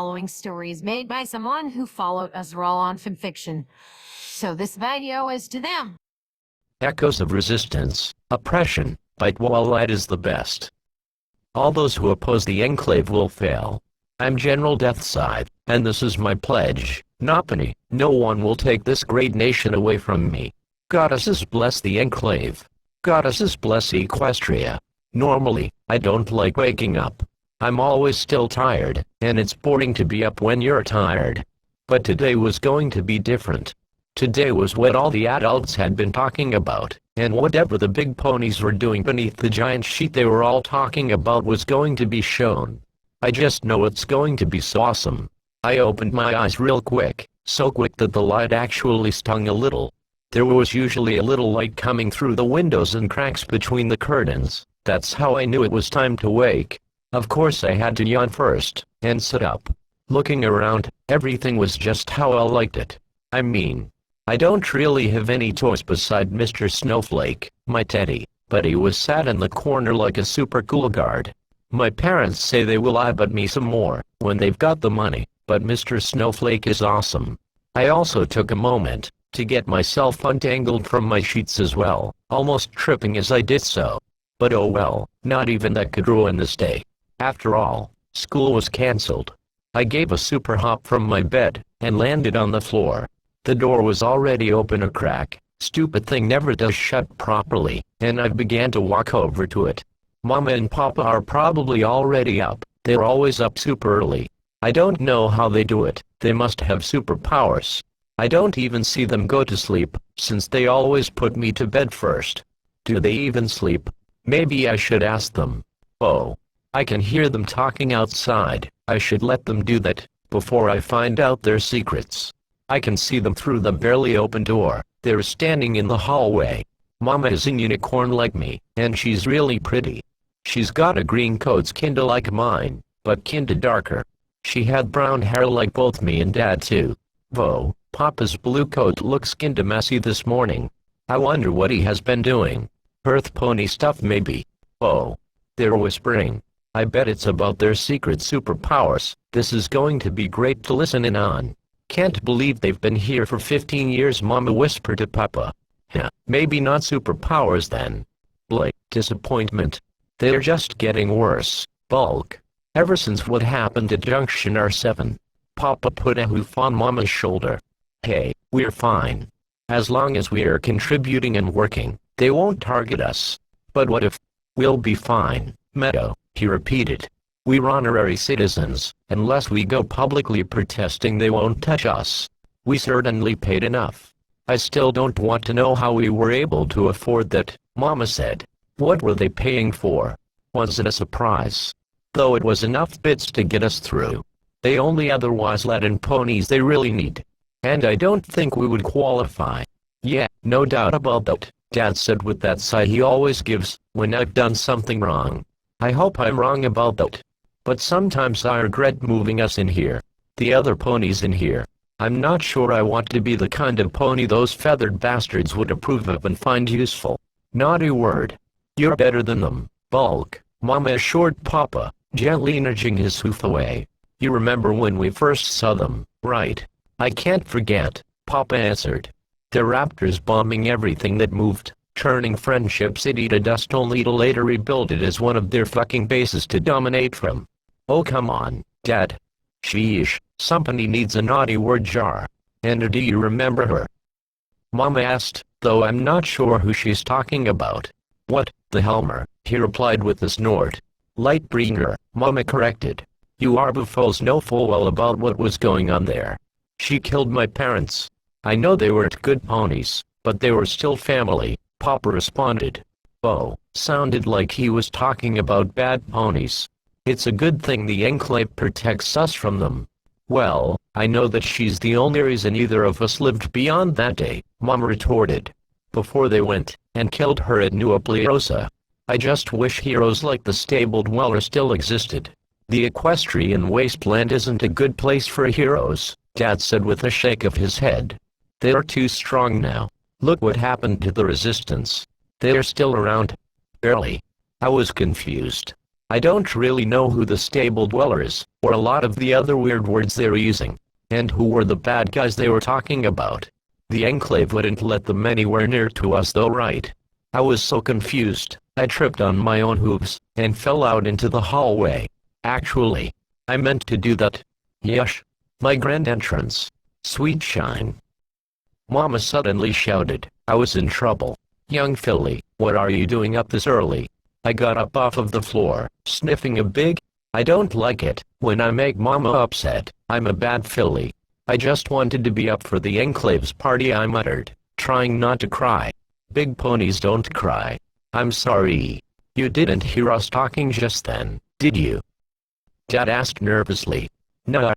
following story is made by someone who followed Azrael on fanfiction. So this video is to them. Echoes of resistance, oppression, bite while light is the best. All those who oppose the Enclave will fail. I'm General Deathscythe, and this is my pledge. Nopany, no one will take this great nation away from me. Goddesses bless the Enclave. Goddesses bless Equestria. Normally, I don't like waking up. I'm always still tired, and it's boring to be up when you're tired. But today was going to be different. Today was what all the adults had been talking about, and whatever the big ponies were doing beneath the giant sheet they were all talking about was going to be shown. I just know it's going to be so awesome. I opened my eyes real quick, so quick that the light actually stung a little. There was usually a little light coming through the windows and cracks between the curtains. That's how I knew it was time to wake. Of course I had to yawn first, and sit up. Looking around, everything was just how I liked it. I mean, I don't really have any toys beside Mr. Snowflake, my teddy, but he was sat in the corner like a super cool guard. My parents say they will iBut me some more, when they've got the money, but Mr. Snowflake is awesome. I also took a moment, to get myself untangled from my sheets as well, almost tripping as I did so. But oh well, not even that could ruin this day. After all, school was cancelled. I gave a super hop from my bed, and landed on the floor. The door was already open a crack, stupid thing never does shut properly, and I began to walk over to it. Mama and Papa are probably already up, they're always up super early. I don't know how they do it, they must have superpowers. I don't even see them go to sleep, since they always put me to bed first. Do they even sleep? Maybe I should ask them. Oh. I can hear them talking outside. I should let them do that, before I find out their secrets. I can see them through the barely open door. They're standing in the hallway. Mama is a unicorn like me, and she's really pretty. She's got a green coat kinda like mine, but kinda darker. She had brown hair like both me and Dad too. Though, Papa's blue coat looks kinda messy this morning. I wonder what he has been doing. Earth pony stuff maybe. Oh. They're whispering. I bet it's about their secret superpowers. This is going to be great to listen in on. Can't believe they've been here for 15 years, Mama whispered to Papa. Huh, maybe not superpowers then. Blake, disappointment. They're just getting worse. Bulk. Ever since what happened at Junction R7. Papa put a hoof on Mama's shoulder. Hey, we're fine. As long as we are contributing and working, they won't target us. But what if? We'll be fine, Meadow. He repeated. We're honorary citizens, unless we go publicly protesting they won't touch us. We certainly paid enough. I still don't want to know how we were able to afford that, Mama said. What were they paying for? Was it a surprise? Though it was enough bits to get us through. They only otherwise let in ponies they really need. And I don't think we would qualify. Yeah, no doubt about that, Dad said with that sigh he always gives, when I've done something wrong. I hope I'm wrong about that. But sometimes I regret moving us in here. The other ponies in here. I'm not sure I want to be the kind of pony those feathered bastards would approve of and find useful. Naughty word. You're better than them, Bulk, Mama assured Papa, gently nudging his hoof away. You remember when we first saw them, right? I can't forget, Papa answered. They're raptors bombing everything that moved. Turning Friendship City to dust only to later rebuild it as one of their fucking bases to dominate from. Oh come on, Dad. Sheesh, somebody needs a naughty word jar. And do you remember her? Mama asked, though I'm not sure who she's talking about. What, the Helmer, he replied with a snort. Lightbringer, Mama corrected. You Arbufoes know full well about what was going on there. She killed my parents. I know they weren't good ponies, but they were still family. Papa responded. Oh, sounded like he was talking about bad ponies. It's a good thing the Enclave protects us from them. Well, I know that she's the only reason either of us lived beyond that day, Mom retorted. Before they went and killed her at New Opliosa. I just wish heroes like the Stabled Weller still existed. The equestrian wasteland isn't a good place for heroes, Dad said with a shake of his head. They're too strong now. Look what happened to the Resistance. They're still around. Barely. I was confused. I don't really know who the stable dwellers, or a lot of the other weird words they were using, and who were the bad guys they were talking about. The Enclave wouldn't let them anywhere near to us though, right? I was so confused, I tripped on my own hooves, and fell out into the hallway. Actually, I meant to do that. Yush. My grand entrance. Sweet shine. Mama suddenly shouted. I was in trouble. Young filly, what are you doing up this early? I got up off of the floor, sniffing a big. I don't like it when I make Mama upset. I'm a bad filly. I just wanted to be up for the Enclave's party, I muttered, trying not to cry. Big ponies don't cry. I'm sorry. You didn't hear us talking just then, did you? Dad asked nervously. No,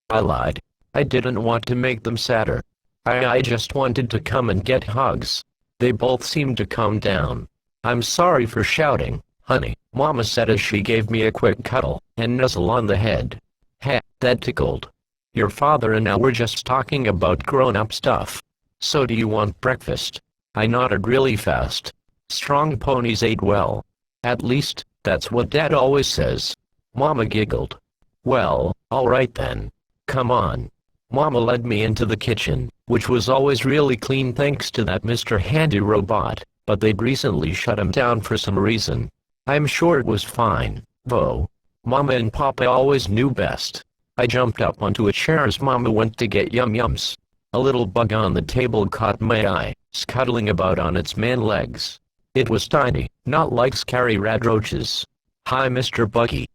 I lied. I didn't want to make them sadder. I just wanted to come and get hugs. They both seemed to calm down. I'm sorry for shouting, honey, Mama said as she gave me a quick cuddle and nuzzle on the head. Heh, that tickled. Your father and I were just talking about grown-up stuff. So do you want breakfast? I nodded really fast. Strong ponies ate well. At least, that's what Dad always says. Mama giggled. Well, alright then. Come on. Mama led me into the kitchen, which was always really clean thanks to that Mr. Handy robot, but they'd recently shut him down for some reason. I'm sure it was fine, though. Mama and Papa always knew best. I jumped up onto a chair as Mama went to get yum-yums. A little bug on the table caught my eye, scuttling about on its man legs. It was tiny, not like scary rat roaches. Hi, Mr. Buggy.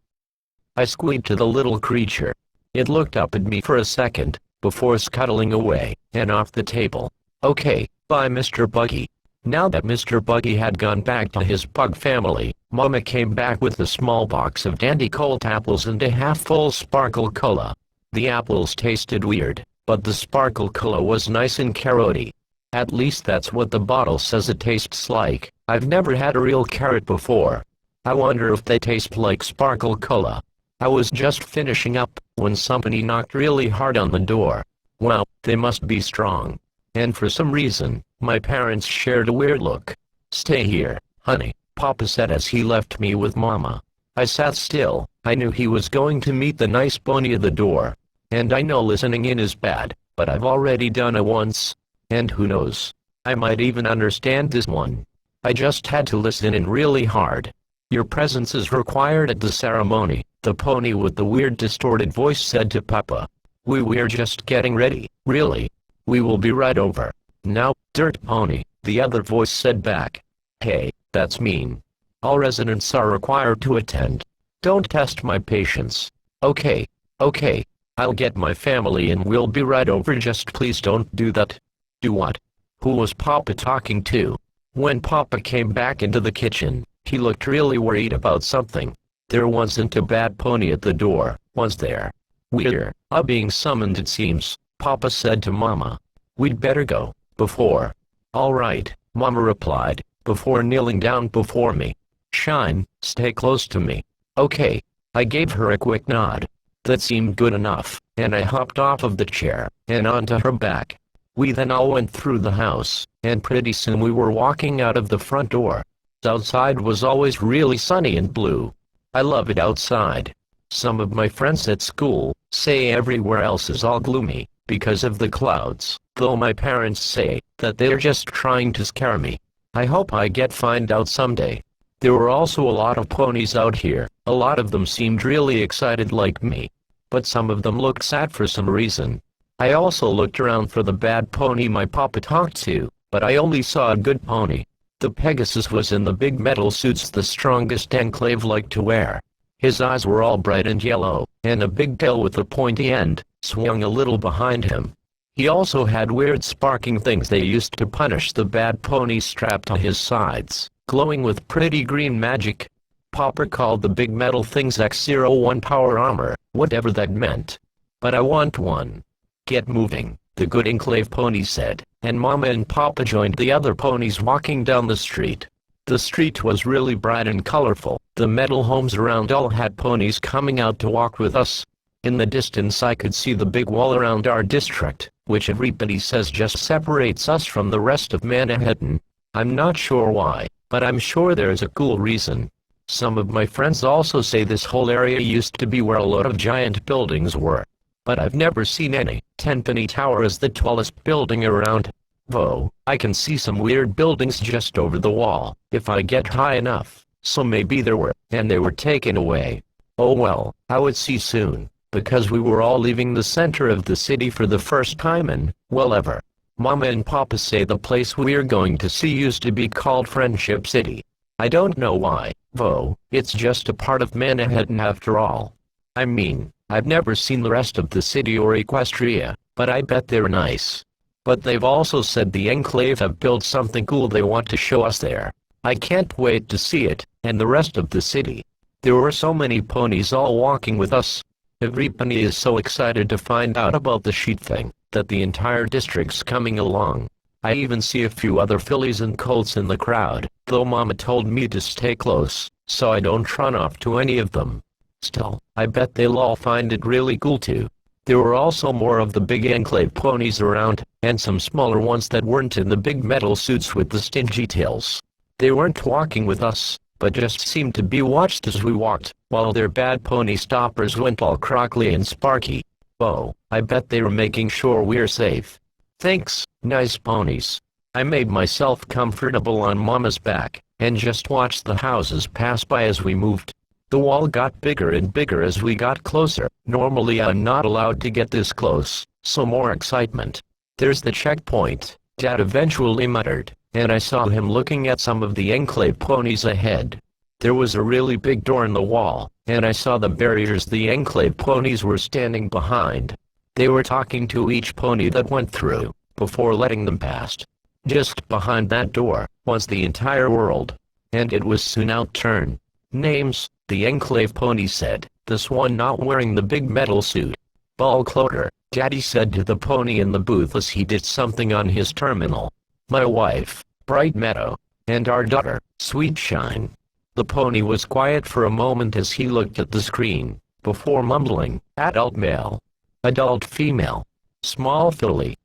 I squeaked to the little creature. It looked up at me for a second, before scuttling away, and off the table. Okay, bye Mr. Buggy. Now that Mr. Buggy had gone back to his bug family, Mama came back with a small box of Dandy Colt apples and a half-full Sparkle Cola. The apples tasted weird, but the Sparkle Cola was nice and carroty. At least that's what the bottle says it tastes like. I've never had a real carrot before. I wonder if they taste like Sparkle Cola. I was just finishing up when somebody knocked really hard on the door. Wow, they must be strong. And for some reason, my parents shared a weird look. Stay here, honey, Papa said as he left me with Mama. I sat still. I knew he was going to meet the nice pony at the door. And I know listening in is bad, but I've already done it once. And who knows? I might even understand this one. I just had to listen in really hard. Your presence is required at the ceremony, the pony with the weird distorted voice said to Papa. We're just getting ready, really. We will be right over. Now, Dirt Pony, the other voice said back. Hey, that's mean. All residents are required to attend. Don't test my patience. Okay, I'll get my family and we'll be right over, just please don't do that. Do what? Who was Papa talking to? When Papa came back into the kitchen, he looked really worried about something. There wasn't a bad pony at the door, was there? We're being summoned it seems, Papa said to Mama. We'd better go, before. All right, Mama replied, before kneeling down before me. Shine, stay close to me. Okay. I gave her a quick nod. That seemed good enough, and I hopped off of the chair, and onto her back. We then all went through the house, and pretty soon we were walking out of the front door. Outside was always really sunny and blue. I love it outside. Some of my friends at school say everywhere else is all gloomy, because of the clouds, though my parents say that they're just trying to scare me. I hope I find out someday. There were also a lot of ponies out here. A lot of them seemed really excited like me. But some of them looked sad for some reason. I also looked around for the bad pony my papa talked to, but I only saw a good pony. The Pegasus was in the big metal suits the strongest Enclave liked to wear. His eyes were all bright and yellow, and a big tail with a pointy end swung a little behind him. He also had weird sparking things they used to punish the bad ponies strapped to his sides, glowing with pretty green magic. Papa called the big metal things X-01 power armor, whatever that meant. But I want one. Get moving, the good Enclave pony said, and Mama and Papa joined the other ponies walking down the street. The street was really bright and colorful. The metal homes around all had ponies coming out to walk with us. In the distance I could see the big wall around our district, which everybody says just separates us from the rest of Manhattan. I'm not sure why, but I'm sure there's a cool reason. Some of my friends also say this whole area used to be where a lot of giant buildings were. But I've never seen any. Tenpenny Tower is the tallest building around. Though, I can see some weird buildings just over the wall, if I get high enough. So maybe there were, and they were taken away. Oh well, I would see soon, because we were all leaving the center of the city for the first time in, well ever. Mama and Papa say the place we're going to see used to be called Friendship City. I don't know why, though, it's just a part of Manhattan after all. I mean, I've never seen the rest of the city or Equestria, but I bet they're nice. But they've also said the Enclave have built something cool they want to show us there. I can't wait to see it, and the rest of the city. There were so many ponies all walking with us. Every pony is so excited to find out about the sheep thing, that the entire district's coming along. I even see a few other fillies and colts in the crowd, though Mama told me to stay close, so I don't run off to any of them. Still, I bet they'll all find it really cool too. There were also more of the big Enclave ponies around, and some smaller ones that weren't in the big metal suits with the stingy tails. They weren't walking with us, but just seemed to be watched as we walked, while their bad pony stoppers went all crockly and sparky. Oh, I bet they were making sure we're safe. Thanks, nice ponies. I made myself comfortable on Mama's back, and just watched the houses pass by as we moved. The wall got bigger and bigger as we got closer. Normally I'm not allowed to get this close, so more excitement. There's the checkpoint, Dad eventually muttered, and I saw him looking at some of the Enclave ponies ahead. There was a really big door in the wall, and I saw the barriers the Enclave ponies were standing behind. They were talking to each pony that went through, before letting them past. Just behind that door was the entire world, and it was soon our turn. Names, the Enclave pony said, this one not wearing the big metal suit. Ballcloder, Daddy said to the pony in the booth as he did something on his terminal. My wife, Bright Meadow, and our daughter, Sweet Shine. The pony was quiet for a moment as he looked at the screen, before mumbling, adult male, adult female, small filly.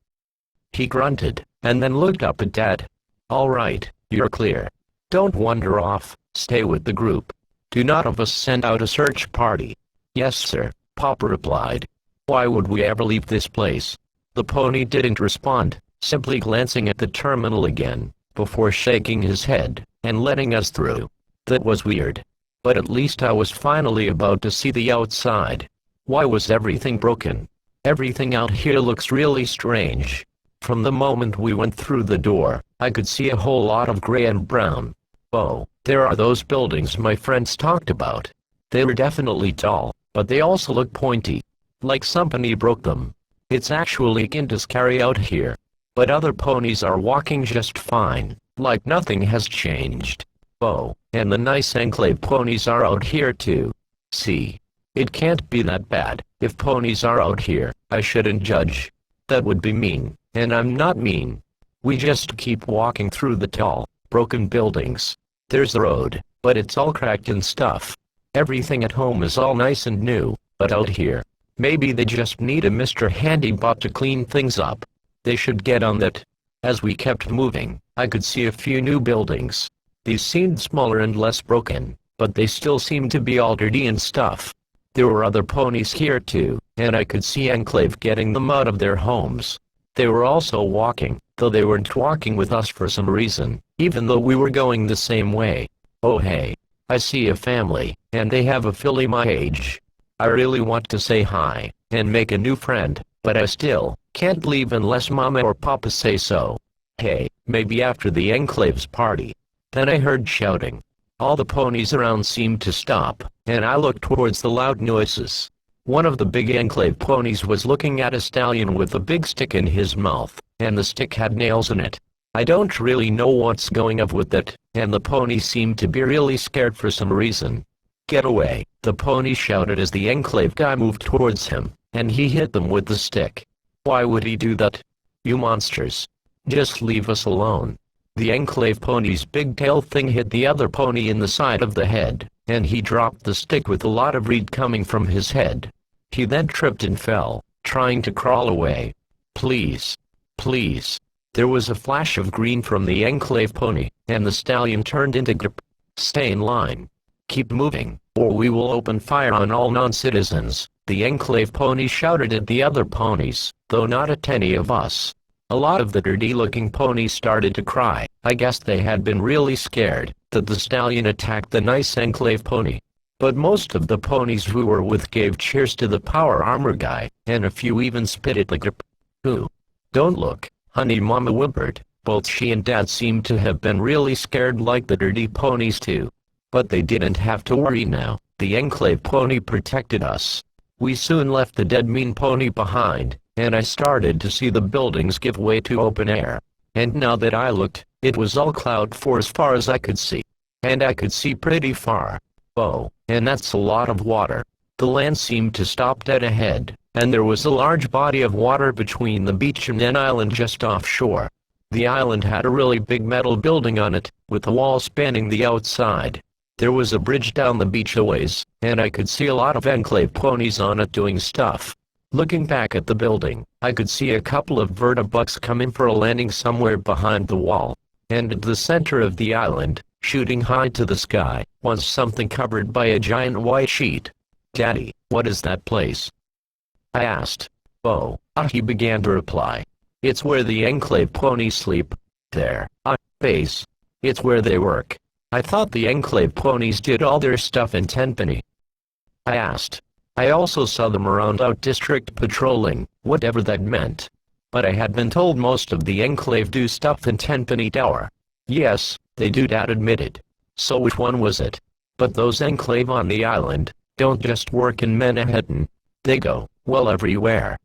He grunted, and then looked up at Dad. All right, you're clear. Don't wander off, stay with the group. Do not of us send out a search party. Yes sir, Papa replied. Why would we ever leave this place? The pony didn't respond, simply glancing at the terminal again, before shaking his head, and letting us through. That was weird. But at least I was finally about to see the outside. Why was everything broken? Everything out here looks really strange. From the moment we went through the door, I could see a whole lot of gray and brown. Oh, there are those buildings my friends talked about. They were definitely tall, but they also look pointy. Like somebody broke them. It's actually kinda scary out here. But other ponies are walking just fine, like nothing has changed. Oh, and the nice Enclave ponies are out here too. See? It can't be that bad. If ponies are out here, I shouldn't judge. That would be mean, and I'm not mean. We just keep walking through the tall, broken buildings. There's the road, but it's all cracked and stuff. Everything at home is all nice and new, but out here, maybe they just need a Mr. Handybot to clean things up. They should get on that. As we kept moving, I could see a few new buildings. These seemed smaller and less broken, but they still seemed to be all dirty and stuff. There were other ponies here too, and I could see Enclave getting them out of their homes. They were also walking, though they weren't walking with us for some reason, even though we were going the same way. Oh hey, I see a family, and they have a filly my age. I really want to say hi, and make a new friend, but I still can't leave unless Mama or Papa say so. Hey, maybe after the Enclave's party. Then I heard shouting. All the ponies around seemed to stop, and I looked towards the loud noises. One of the big Enclave ponies was looking at a stallion with a big stick in his mouth, and the stick had nails in it. I don't really know what's going on with it, and the pony seemed to be really scared for some reason. Get away, the pony shouted as the Enclave guy moved towards him, and he hit them with the stick. Why would he do that? You monsters. Just leave us alone. The Enclave pony's big tail thing hit the other pony in the side of the head, and he dropped the stick with a lot of reed coming from his head. He then tripped and fell, trying to crawl away. Please. Please. There was a flash of green from the Enclave pony, and the stallion turned into grip. Stay in line. Keep moving, or we will open fire on all non-citizens, the Enclave ponies shouted at the other ponies, though not at any of us. A lot of the dirty-looking ponies started to cry. I guess they had been really scared that the stallion attacked the nice Enclave pony. But most of the ponies we were with gave cheers to the power armor guy, and a few even spit at the grip. Who? Don't look, honey, Mama whimpered. Both she and Dad seemed to have been really scared like the dirty ponies too. But they didn't have to worry now. The Enclave pony protected us. We soon left the dead mean pony behind, and I started to see the buildings give way to open air. And now that I looked, it was all cloud for as far as I could see. And I could see pretty far. Oh, and that's a lot of water. The land seemed to stop dead ahead, and there was a large body of water between the beach and an island just offshore. The island had a really big metal building on it, with a wall spanning the outside. There was a bridge down the beach a ways, and I could see a lot of Enclave ponies on it doing stuff. Looking back at the building, I could see a couple of vertibucks coming for a landing somewhere behind the wall. And at the center of the island, shooting high to the sky, was something covered by a giant white sheet. Daddy, what is that place? I asked. Oh, he began to reply. It's where the Enclave ponies sleep. There, base. It's where they work. I thought the Enclave ponies did all their stuff in Tenpenny. I asked. I also saw them around out district patrolling, whatever that meant. But I had been told most of the Enclave do stuff in Tenpenny Tower. Yes, they do, Dad admitted. So which one was it? But those Enclave on the island don't just work in Manhattan. They go, well, everywhere.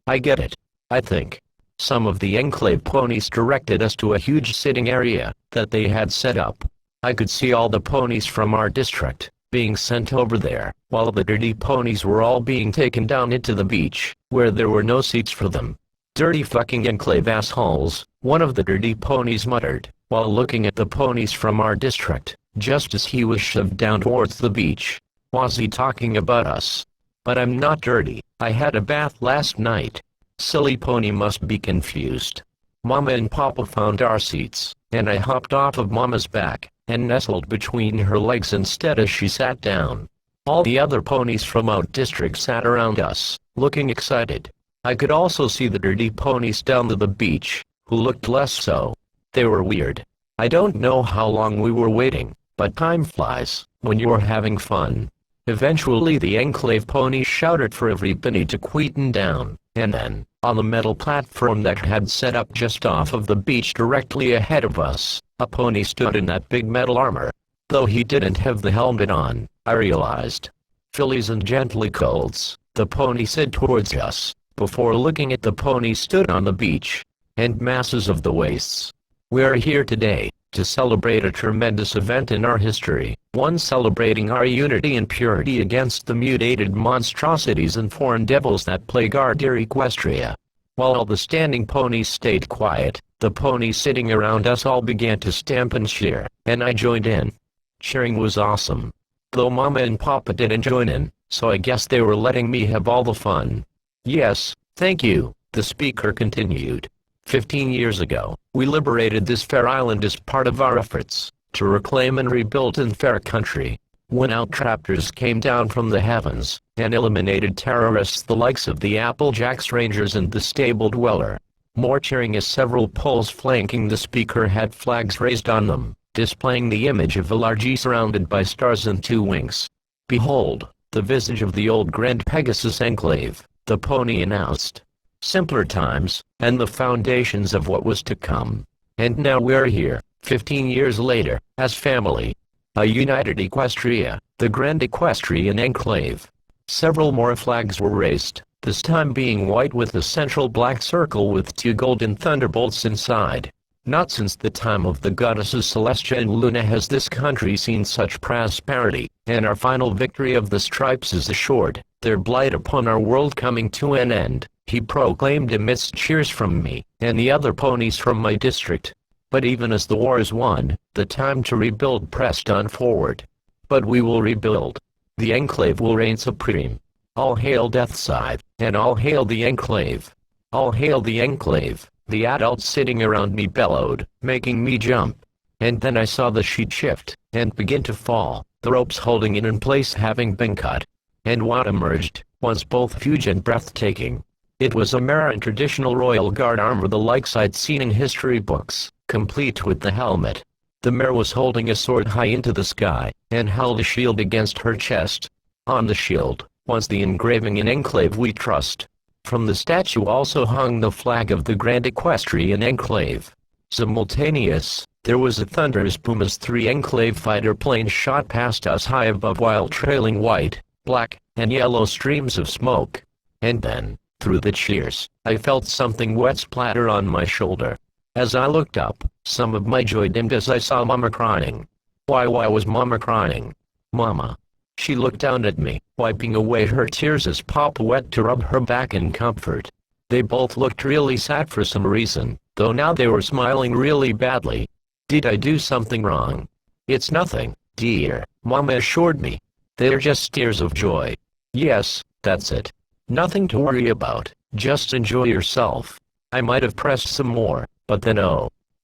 I get it. I think. Some of the Enclave ponies directed us to a huge sitting area that they had set up. I could see all the ponies from our district being sent over there, while the dirty ponies were all being taken down into the beach, where there were no seats for them. Dirty fucking Enclave assholes, one of the dirty ponies muttered, while looking at the ponies from our district, just as he was shoved down towards the beach. Was he talking about us? But I'm not dirty. I had a bath last night. Silly pony must be confused. Mama and Papa found our seats, and I hopped off of Mama's back and nestled between her legs instead as she sat down. All the other ponies from out district sat around us, looking excited. I could also see the dirty ponies down to the beach, who looked less so. They were weird. I don't know how long we were waiting, but time flies when you're having fun. Eventually the Enclave ponies shouted for everybody to quieten down, and then, on the metal platform that had set up just off of the beach directly ahead of us, a pony stood in that big metal armor. Though he didn't have the helmet on, I realized. Fillies and gently colts, the pony said towards us, before looking at the pony stood on the beach. And masses of the wastes. We are here today to celebrate a tremendous event in our history, one celebrating our unity and purity against the mutated monstrosities and foreign devils that plague our dear Equestria. While all the standing ponies stayed quiet, the ponies sitting around us all began to stamp and cheer, and I joined in. Cheering was awesome. Though Mama and Papa didn't join in, so I guess they were letting me have all the fun. Yes, thank you, the speaker continued. 15 years ago, we liberated this fair island as part of our efforts to reclaim and rebuild in fair country. When Outtraptors came down from the heavens and eliminated terrorists the likes of the Applejacks Rangers and the Stable Dweller. More cheering as several poles flanking the speaker had flags raised on them, displaying the image of a large surrounded by stars and two wings. Behold, the visage of the old Grand Pegasus Enclave, the pony announced. Simpler times, and the foundations of what was to come. And now we're here, 15 years later, as family. A united Equestria, the Grand Equestrian Enclave. Several more flags were raised, this time being white with a central black circle with two golden thunderbolts inside. Not since the time of the goddesses Celestia and Luna has this country seen such prosperity, and our final victory of the stripes is assured, their blight upon our world coming to an end, he proclaimed amidst cheers from me, and the other ponies from my district. But even as the war is won, the time to rebuild pressed on forward. But we will rebuild. The Enclave will reign supreme. All hail Deathside, and all hail the Enclave. All hail the Enclave, the adults sitting around me bellowed, making me jump. And then I saw the sheet shift, and begin to fall, the ropes holding it in place having been cut. And what emerged was both huge and breathtaking. It was a mare in traditional Royal Guard armor the likes I'd seen in history books, complete with the helmet. The mare was holding a sword high into the sky, and held a shield against her chest. On the shield was the engraving "In Enclave We Trust." From the statue also hung the flag of the Grand Equestrian Enclave. Simultaneous, there was a thunderous boom as 3 Enclave fighter planes shot past us high above while trailing white, black, and yellow streams of smoke. And then, through the cheers, I felt something wet splatter on my shoulder. As I looked up, some of my joy dimmed as I saw Mama crying. Why was Mama crying? Mama. She looked down at me, wiping away her tears as Papa went to rub her back in comfort. They both looked really sad for some reason, though now they were smiling really badly. Did I do something wrong? It's nothing, dear, Mama assured me. They're just tears of joy. Yes, that's it. Nothing to worry about, just enjoy yourself. I might have pressed some more, but then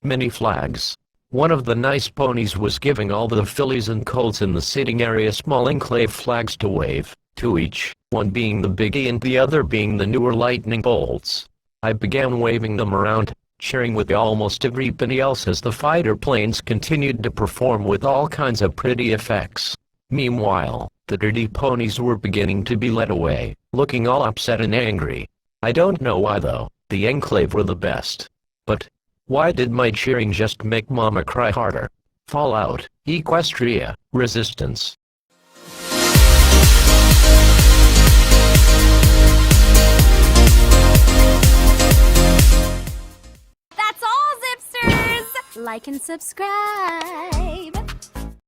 many flags. One of the nice ponies was giving all the fillies and colts in the sitting area small Enclave flags to wave, 2 each, one being the biggie and the other being the newer lightning bolts. I began waving them around, cheering with almost everybody else as the fighter planes continued to perform with all kinds of pretty effects. Meanwhile, the dirty ponies were beginning to be led away, looking all upset and angry. I don't know why though, the Enclave were the best. But why did my cheering just make Mama cry harder? Fallout, Equestria, Resistance. That's all, Zipsters! Like and subscribe.